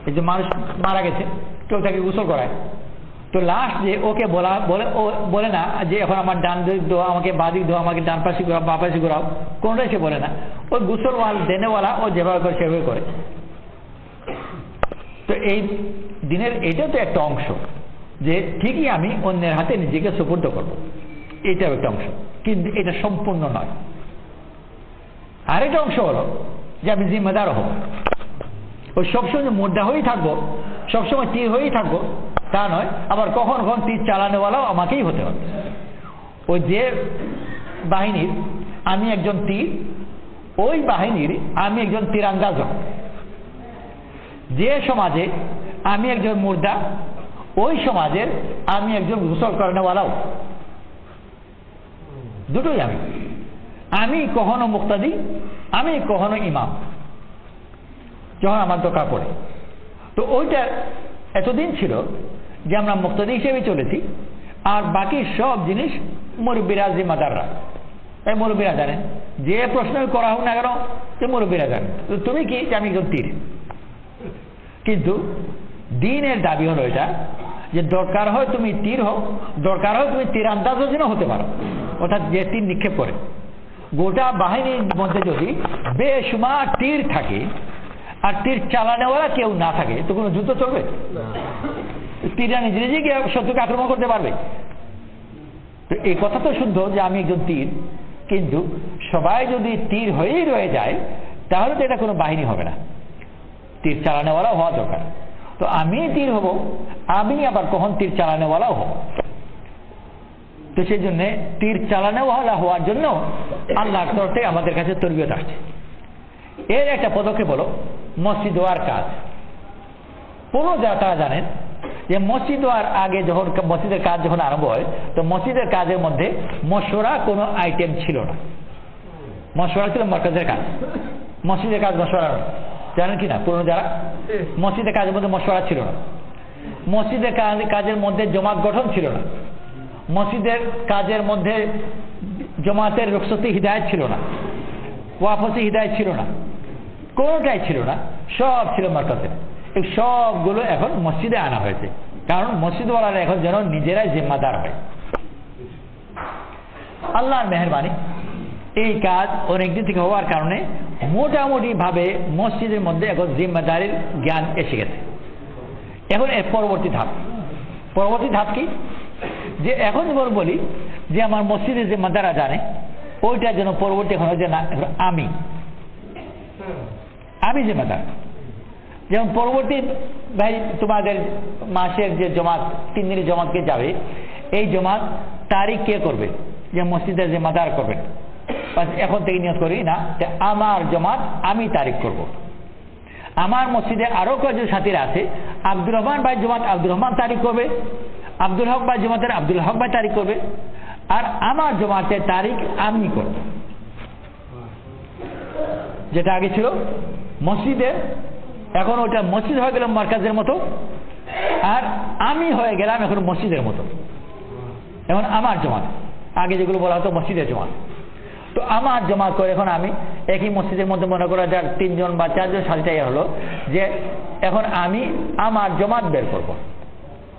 এই যে মানুষ মারা গেছে কেউ তাকে গোসল করায়, তো লাস্ট যে ওকে বলে না যে এখন আমার ডান দিক দো, আমাকে বাঁ দিক দো, আমাকে ডান পাশে ঘোরাও, বাঁ পাশে ঘোরাও, কোনটাই সে বলে না। ওই গোসলওয়াল দেনেওয়ালা ও যেভাবে করে সেভাবে করে। তো এই দিনের এটাও তো একটা অংশ যে ঠিকই আমি অন্যের হাতে নিজেকে সুপুর্দ করব, এটাও একটা অংশ, কিন্তু এটা সম্পূর্ণ নয়। আরেকটা অংশ হলো যে আমি জিম্মেদার হব। ওই সবসময় মুদ্রা হয়েই থাকবো, সবসময় তীর হয়েই থাকবো তা নয়, আবার কখন কখন তীর চালানোওয়ালাও আমাকেই হতে হবে। ওই যে বাহিনীর আমি একজন তীর, ওই বাহিনীর আমি একজন তীরান্দাজ। যে সমাজে আমি একজন মুর্দা, ওই সমাজের আমি একজন গোসল করানোওয়ালাও, দুটোই আমি। আমি কখনো মুক্তাদি, আমি কখনো ইমাম, যখন আমার দরকার পড়ে। তো ওইটা এতদিন ছিল যে আমরা মুক্তাদি হিসেবে চলেছি, আর বাকি সব জিনিস মুরব্বীরা জিম্মাদাররা, তাই মুরব্বীরা জানেন, যে প্রশ্ন করা হোক না কেন যে মুরব্বীরা জানেন তুমি কি, আমি একজন তীর। কিন্তু দিনের দাবি হলো এটা যে দরকার হয় তুমি তীর হও, দরকার হয় তুমি তীরান্দাজও যেন হতে পারো, অর্থাৎ যে তীর নিক্ষেপ করে। গোটা বাহিনীর মধ্যে যদি বেশুমার তীর থাকে আর তীর চালানোওয়ালা কেউ না থাকে, তো কোনো যুদ্ধ চলবে? তীররা নিজে নিজে গিয়ে শত্রুকে আক্রমণ করতে পারবে? তো এই কথা তো শুদ্ধ যে আমি একজন তীর, কিন্তু সবাই যদি তীর হয়েই রয়ে যায় তাহলে তো এটা কোনো বাহিনী হবে না, তীর চালানোওয়ালা হওয়া দরকার। তো আমি তীর হব, আমি আবার কখন তীর চালানোওয়ালাও হব। তো সেই জন্য তীর চালানোওয়ালা হওয়ার জন্য আল্লাহর তরফ থেকে আমাদের কাছে তরবিয়ত আসছে। এর একটা পদক্ষেপ হলো মসজিদ হওয়ার কাজ। পুরো যারা তারা জানেন যে মসজিদ হওয়ার আগে যখন মসজিদের কাজ যখন আরম্ভ হয়, তো মসজিদের কাজের মধ্যে মশওয়ারা কোনো আইটেম ছিল না। মশওয়ারা ছিল মার্কাজের কাজ, মসজিদের কাজ মশওয়ারা নয়। জানেন কি না পুরনো যারা, মসজিদের কাজের মধ্যে মশওয়ারা ছিল না। মসজিদের কাজের মধ্যে জমাত গঠন ছিল না। মসজিদের কাজের মধ্যে জমাতের রুখসতি হিদায়ত ছিল না, ওয়াফসি হিদায়ত ছিল না, কোনোটাই ছিল না, সব ছিল মার্কাজে। এই সবগুলো এখন মসজিদে আনা হয়েছে, কারণ মসজিদওয়ালারা এখন যেন নিজেরাই জিম্মাদার হয়। আল্লাহর মেহেরবানি এই কাজ অনেকদিন থেকে হওয়ার কারণে মোটামুটি ভাবে মসজিদের মধ্যে এখন জিম্মাদারির জ্ঞান এসে গেছে। এখন এর পরবর্তী ধাপ কি, যে এখন যেমন বলি যে আমার মসজিদের জিম্মাদাররা জানে, ওইটা যেন পরবর্তী এখন যে না আমি জিম্মাদার। যেমন পরবর্তী ভাই তোমাদের মাসের যে জমাত 3 দিনের জমাতকে যাবে, এই জমাত তারিখ কে করবে, যে মসজিদের জিম্মাদার করবেন। এখন থেকে নিয়ত করি না যে আমার জমাত আমি তারিখ করব। আমার মসজিদে আরো কয়েকজন সাথীরা আছে, আব্দুর রহমান ভাই জমাত আব্দুর রহমান তারিখ করবে, আব্দুল হক ভাই জমাতের আব্দুল হক ভাই তারিখ করবে, আর আমার জমাতের তারিখ আমি করব। যেটা আগে ছিল মসজিদে, এখন ওটা মসজিদ হয়ে গেল মার্কাজের মতো, আর আমি হয়ে গেলাম এখন মসজিদের মতো। এখন আমার জমাত, আগে যেগুলো বলা হতো মসজিদের জমাত, তো আমার জমা করে এখন আমি একই মসজিদের মধ্যে মনে করা যাক 3 জন বা 4 জন সাথীটাই হলো যে এখন আমি আমার জমাত বের করব।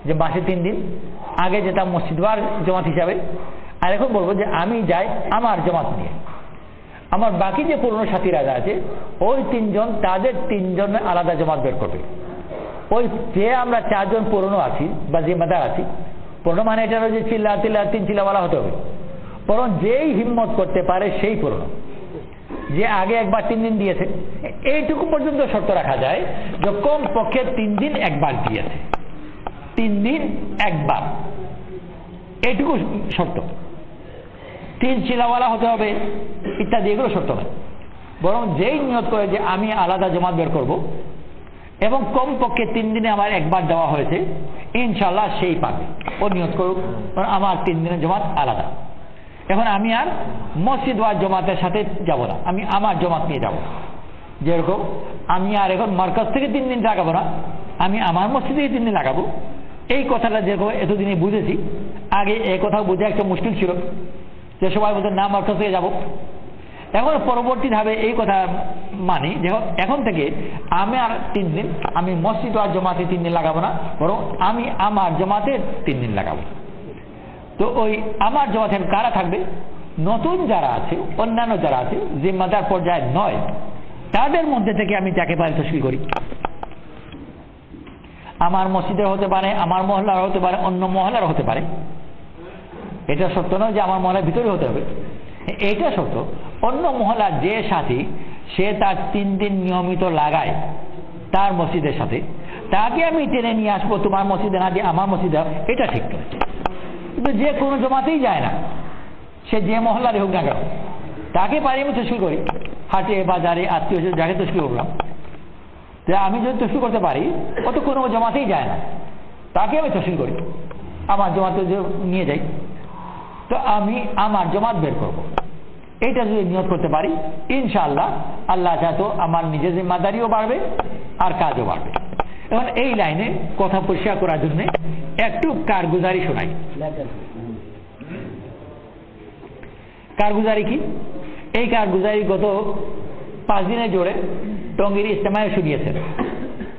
যে মাসে 3 দিন, আগে যেতাম মসজিদবার জমাত হিসাবে, আর এখন বলবো যে আমি যাই আমার জমাত নিয়ে। আমার বাকি যে পুরনো সাথীরা আছে ওই 3 জন, তাদের 3 জন আলাদা জমাত বের করবে। ওই যে আমরা 4 জন পুরনো আছি বা জিম্মাদার আছি, পুরনো মানে এটা যে চিল্লা 3 চিল্লাওয়ালা হতে হবে, বরং যেই হিম্মত করতে পারে সেই পুরনো, যে আগে একবার 3 দিন দিয়েছে, এইটুকু পর্যন্ত শর্ত রাখা যায় যে কম পক্ষে 3 দিন একবার দিয়েছে, 3 দিন একবার, এইটুকু শর্ত। 3 চিল্লাওয়ালা হতে হবে ইত্যাদি, এগুলো শর্ত নয়। বরং যেই নিয়ত করে যে আমি আলাদা জমাত বের করব এবং কম পক্ষে 3 দিনে আমার একবার দেওয়া হয়েছে, ইনশাল্লাহ সেই পাবে। ও নিয়ত করুক আমার 3 দিনের জমাত আলাদা। এখন আমি আর মসজিদ ওয়াজ জমাতের সাথে যাব না, আমি আমার জমাত নিয়ে যাব। যেরকম আমি আর এখন মার্কাজ থেকে 3 দিন লাগাবো না, আমি আমার মসজিদ থেকে 3 দিন লাগাবো। এই কথাটা যেরকম এতদিনে বুঝেছি, আগে এই কথা বোঝা একটা মুশকিল ছিল, যে সবাই বলতো না মার্কাজ থেকে যাব। এখন পরবর্তী ধাপে এই কথা মানি যে এখন থেকে আমি আর 3 দিন, আমি মসজিদ ওয়াজ জমাতে 3 দিন লাগাবো না, বরং আমি আমার জমাতে 3 দিন লাগাবো। তো ওই আমার জমাতে কারা থাকবে? নতুন যারা আছে, অন্যান্য যারা আছে, জিম্মাদার পর্যায়ে নয়, তাদের মধ্যে থেকে আমি যাকে পারি তশকিল করি। আমার মসজিদের হতে পারে, আমার মহল্লার হতে পারে, অন্য মহল্লার হতে পারে। এটা সত্য নয় যে আমার মহল্লার ভিতরে হতে হবে, এইটা সত্য অন্য মহল্লার যে সাথী সে তার 3 দিন নিয়মিত লাগায় তার মসজিদের সাথে, তাকে আমি টেনে নিয়ে আসবো তোমার মসজিদে না দিয়ে আমার মসজিদে, এটা ঠিক নয়। কিন্তু যে কোনো জমাতেই যায় না, সে যে মহল্লারই হোক না কেন, তাকে পারি আমি তশকিল করি। হাটে বাজারে আত্মীয় যাকে তশকিল করলাম, যে আমি যদি তশকিল করতে পারি, ও তো কোনো জমাতেই যায় না, তাকে আমি তশকিল করি, আমার জমাতে নিয়ে যাই। তো আমি আমার জমাত বের করব, এইটা যদি নিয়ত করতে পারি, ইনশাআল্লাহ আল্লাহ চাইতো আমার নিজের জিম্মাদারিও বাড়বে আর কাজও বাড়বে। এখন এই লাইনে কথা পরিষ্কার করার জন্য একটু কারগুজারি শোনাই। কারগুজারি কি? এই কারগুজারি গত 5 দিনের জোরে টঙ্গীর ইজতেমায় শুনিয়েছেন,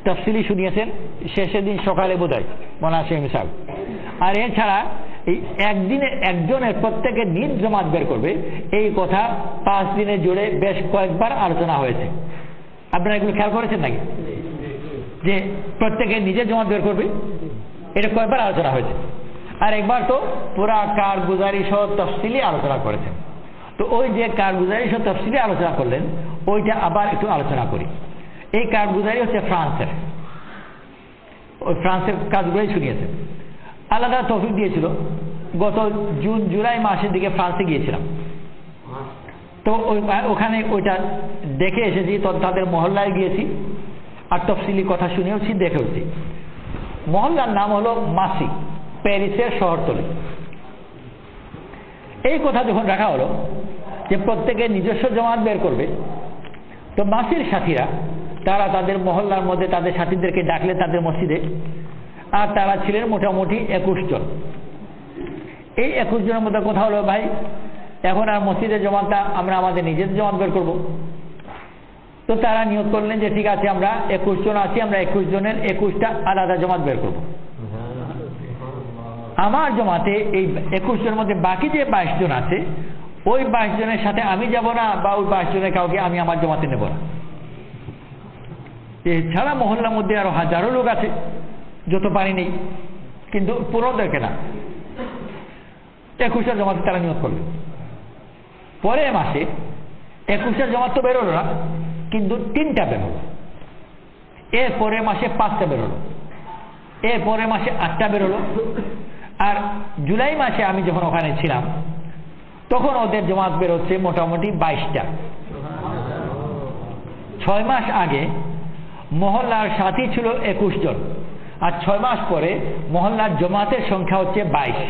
তফসিলি শুনিয়েছেন, শেষের দিন সকালে বোধহয় মৌলানা শেখ সাহেব। আর এছাড়া এই একদিনে একজনের প্রত্যেকে নিজ জমাত বের করবে, এই কথা 5 দিনের জোরে বেশ কয়েকবার আলোচনা হয়েছে। আপনারা এগুলো খেয়াল করেছেন নাকি? যে প্রত্যেকে নিজের জমাত বের করবে, এটা কয়েকবার আলোচনা হয়েছে। আর একবার তো পুরা কারগুজারি সহ তফসিলি আলোচনা করেছেন। তো ওই যে কারগুজারি সহ তফসিলি আলোচনা করলেন, ওইটা আবার একটু আলোচনা করি। এই কারগুজারি হচ্ছে ফ্রান্সের, ওই ফ্রান্সের কাজগুলোই শুনিয়েছেন। আলাদা তৌফিক দিয়েছিল, গত জুন জুলাই মাসের দিকে ফ্রান্সে গিয়েছিলাম। তো ওখানে ওইটা দেখে এসেছি, তো তাদের মহল্লায় গিয়েছি আর তফসিলি কথা শুনেওছি, দেখেওছি। মহল্লার নাম হলো মাসি, প্যারিসের শহরতলি। এই কথা যখন রাখা হলো যে প্রত্যেকে নিজস্ব জমাত বের করবে, তো মাসির সাথীরা তারা তাদের মহল্লার মধ্যে তাদের সাথীদেরকে ডাকলে তাদের মসজিদে, আর তারা ছিলেন মোটামুটি 21 জন। এই 21 জনের মধ্যে কথা হলো, ভাই এখন আর মসজিদের জমাতটা আমরা আমাদের নিজের জমাত বের করবো। তো তারা নিয়োগ করলেন যে ঠিক আছে, আমরা 21 জন আছি, আমরা 21 জনের 21টা আলাদা জমাত বের করব। আমার জমাতে এই 21 জনের মধ্যে বাকি যে 22 জন আছে, ওই 22 জনের সাথে আমি যাব না, বা ওই 22 জনের কাউকে আমি আমার জমাতে নেব না। এছাড়া মহল্লার মধ্যে আরো হাজারো লোক আছে, যত পারি নেই, কিন্তু পুরোদেরকে না। 21টা জমাতে তারা নিয়োগ করবে। পরের মাসে 21টা জমাত তো বেরোলো না, কিন্তু 3টা বেরোলো। এর পরের মাসে 5টা বেরোলো, এর পরের মাসে 8টা বেরোলো। আর জুলাই মাসে আমি যখন ওখানে ছিলাম, তখন ওদের জমাত বেরোচ্ছে মোটামুটি 22টা। 6 মাস আগে মহল্লার সাথী ছিল 21 জন, আর 6 মাস পরে মহল্লার জমাতের সংখ্যা হচ্ছে 22।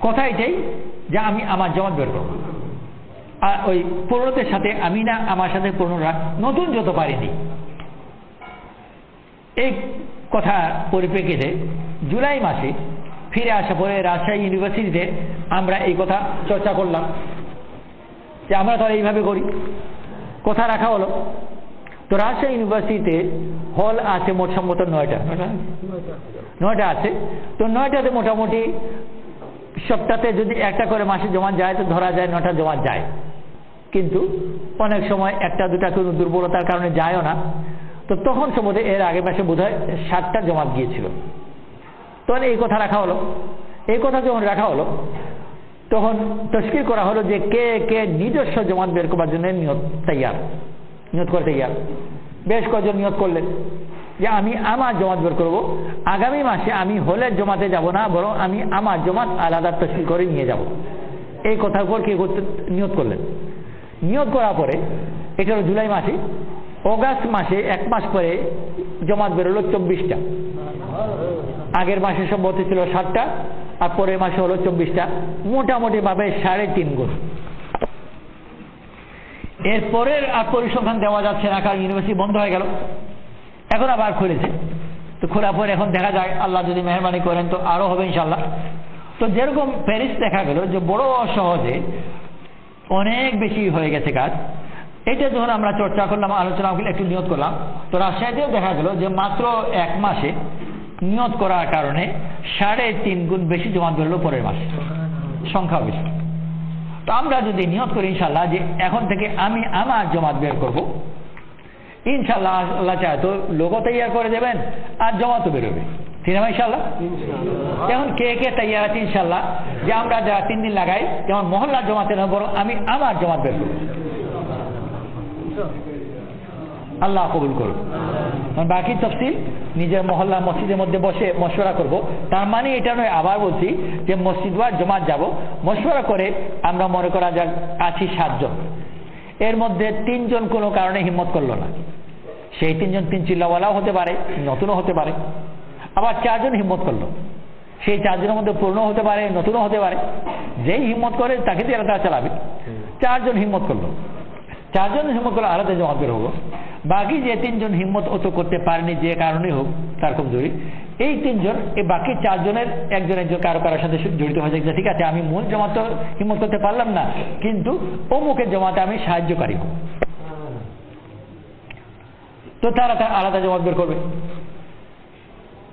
কথা এটাই যে আমি আমার জমাত বের করব, আর ওই পুরোনোদের সাথে আমি না, আমার সাথে পুরোনোরা, নতুন যত পারিনি। এই কথা পরিপ্রেক্ষিতে জুলাই মাসে ফিরে আসা পরে রাজশাহী ইউনিভার্সিটিতে আমরা এই কথা চর্চা করলাম যে আমরা তো এইভাবে করি। কথা রাখা হলো, তো রাজশাহী ইউনিভার্সিটিতে হল আছে মোট সম্ভবত 9টা আছে। তো 9টাতে মোটামুটি সপ্তাহে যদি একটা করে মাসে জমা যায় তো ধরা যায় 9টা জমা যায়, কিন্তু অনেক সময় একটা দুটা কোনো দুর্বলতার কারণে যায়ও না। তো তখন সম্ভবত এর আগের মাসে বোধহয় 7টা জমা গিয়েছিল। তখন এই কথা রাখা হলো। এই কথা যখন রাখা হলো তখন তশকিল করা হলো যে কে কে নিজস্ব জমাত বের করবার জন্য নিয়ত করে তৈয়ার। বেশ কয়েকজন নিয়ত করলেন যে আমি আমার জমাত বের করব, আগামী মাসে আমি হলের জমাতে যাব না, বরং আমি আমার জমাত আলাদা তশকিল করে নিয়ে যাব। এই কথার উপর কে নিয়ত করলেন। নিয়ত করার পরে এটা হলো জুলাই মাসে, অগাস্ট মাসে 1 মাস পরে জমাত বেরোলো 24টা। আগের মাসে সম্ভবত ছিল 7টা, আর পরের মাসে হলো 24টা, মোটামুটি ভাবে 3.5 গুণ। এরপরের আর পরিসংখ্যান দেওয়া যাচ্ছে না, কারণ ইউনিভার্সিটি বন্ধ হয়ে গেল। এখন আবার খুলেছে। তো খোলার পর এখন দেখা যায়, আল্লাহ যদি মেহরবানি করেন তো আরো হবে ইনশাল্লাহ। তো যেরকম প্যারিস দেখা গেল যে বড় সহজে অনেক বেশি হয়ে গেছে কাজ, এটা যখন আমরা চর্চা করলাম, আলোচনা করলাম, একটু নিয়ত করলাম, তো রাজশাহীতেও দেখা গেল যে মাত্র 1 মাসে নিয়ত করার কারণে 3.5 গুণ বেশি জমা বেরোলো পরের মাসে, সংখ্যা বেশি। তো আমরা যদি নিয়ত করি ইনশাল্লাহ যে এখন থেকে আমি আমার জমাত বের করব, ইনশাল্লাহ আল্লাহ চায় তো লোকও তৈয়ার করে দেবেন আর জমাতও বেরোবে, ঠিক না ইনশাল্লাহ? এখন কে কে তৈয়ার আছে ইনশাল্লাহ যে আমরা যারা 3 দিন লাগাই, যেমন মহল্লার জমাতে না, বরং আমি আমার জমাত বের করব। আল্লাহ কবুল করুন। বাকি তফসিল নিজের মহল্লা মসজিদের মধ্যে বসে মশওয়ারা করব। তার মানে এটা নয়, আবার বলছি যে মসজিদ বা জমাত যাব, মশওয়ারা করে আমরা মনে করা যাক আছি 7 জন, এর মধ্যে 3 জন কোনো কারণে হিম্মত করলো না, সেই 3 জন 3 চিল্লাওয়ালাও হতে পারে, নতুনও হতে পারে। আবার 4 জন হিম্মত করলো, সেই 4 জনের মধ্যে পুরনো হতে পারে, নতুনও হতে পারে। যেই হিম্মত করে তাকে দিয়ে আলাদা চালাবে। 4 জন হিম্মত করলো, 4 জন হিম্মত করলে আলাদা জমাত বের হবো। বাকি যে 3 জন হিম্মত অত করতে পারেনি, যে কারণে হোক তার কমজোরি, এই 3 জন, এই বাকি 4 জনের একজন কারো কারোর সাথে জড়িত হয়ে যায়। ঠিক আছে, আমি মূল জমাতে হিম্মত করতে পারলাম না, কিন্তু অমুকের জমাতে আমি সাহায্যকারী হব। তো তারা আলাদা জমাত বের করবে,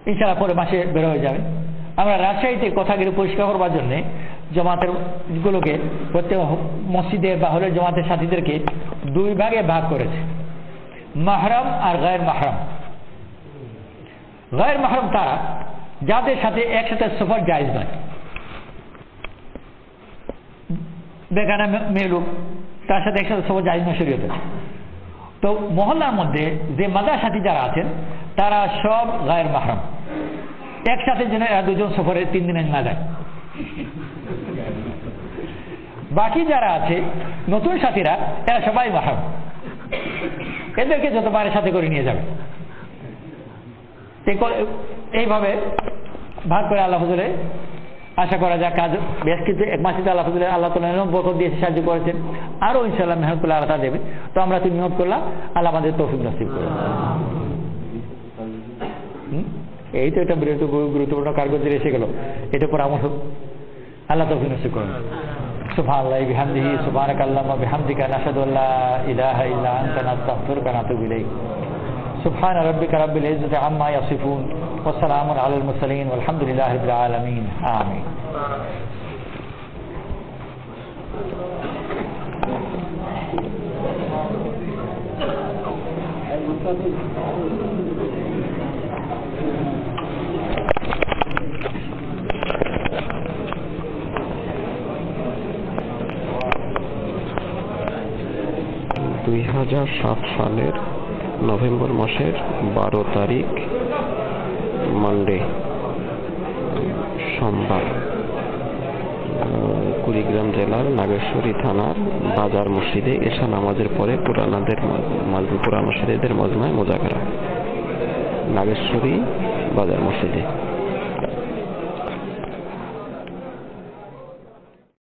ইনশাআল্লাহ পরে মাসে বের হয়ে যাবে। আমরা রাজশাহীতে কথাগুলো পরিষ্কার করবার জন্য জমাতের গুলোকে প্রত্যেক মসজিদে বা হলের জমাতের সাথীদেরকে 2 ভাগে ভাগ করেছে, মাহরাম আর গায়ের মাহরাম। গায়ের মাহরাম তারা যাদের সাথে একসাথে সফর জায়েজ নয়, বেগানা মেয়ে লোক, তার সাথে একসাথে সফর জায়েজ নয় শরীয়তে। তো মহল্লার মধ্যে যে মাদার সাথী যারা আছেন তারা সব গায়ের মাহরাম, একসাথে যেন এরা 2 জন সফরে 3 দিনে না যায়। বাকি যারা আছে নতুন সাথীরা, এরা সবাই মাহরাম, এদেরকে যতবারের সাথে করে নিয়ে যাবে। এইভাবে ভাগ করে আল্লাহ ফজলে আশা করা যায় কাজ বেশ কিছু 1 মাসে আল্লাহ ফজলে আল্লাহ তাআলা বরকত দিয়ে সাহায্য করেছেন, আরো ইনশাআল্লাহ মেহনত করলে আল্লাহ দেবে। তো আমরা তো নিয়ত করলাম, আল্লাহ আমাদের তৌফিক নসিব করুন। এই তো এটা গুরুত্বপূর্ণ কারগর এসে গেল, এটা পরামর্শ, আল্লাহ তৌফিক নসিব করুন। সুবহানাল্লাহি বিহামদিহি সুবহানাকাল্লাহুম্মা বিহামদিকা নাশহাদু আল্লা ইলাহা ইল্লা আনতা নাস্তাগফিরুকা ওয়া নাতুবু ইলাইক। সুবহান রাব্বিকা রাব্বিল ইজ্জাতি আম্মা ইয়াসিফুন ওয়া সালামুন আলাল মুরসালিন ওয়ালহামদুলিল্লাহি রাব্বিল আলামিন। আমিন। সালের নভেম্বর মাসের 12 তারিখ মানডে সোমবার কুড়িগ্রাম জেলার নাগেশ্বরী থানার বাজার মসজিদে এশা নামাজের পরে পুরানো মসজিদের মজমায় মোজাকারা, নাগেশ্বরী বাজার মসজিদে।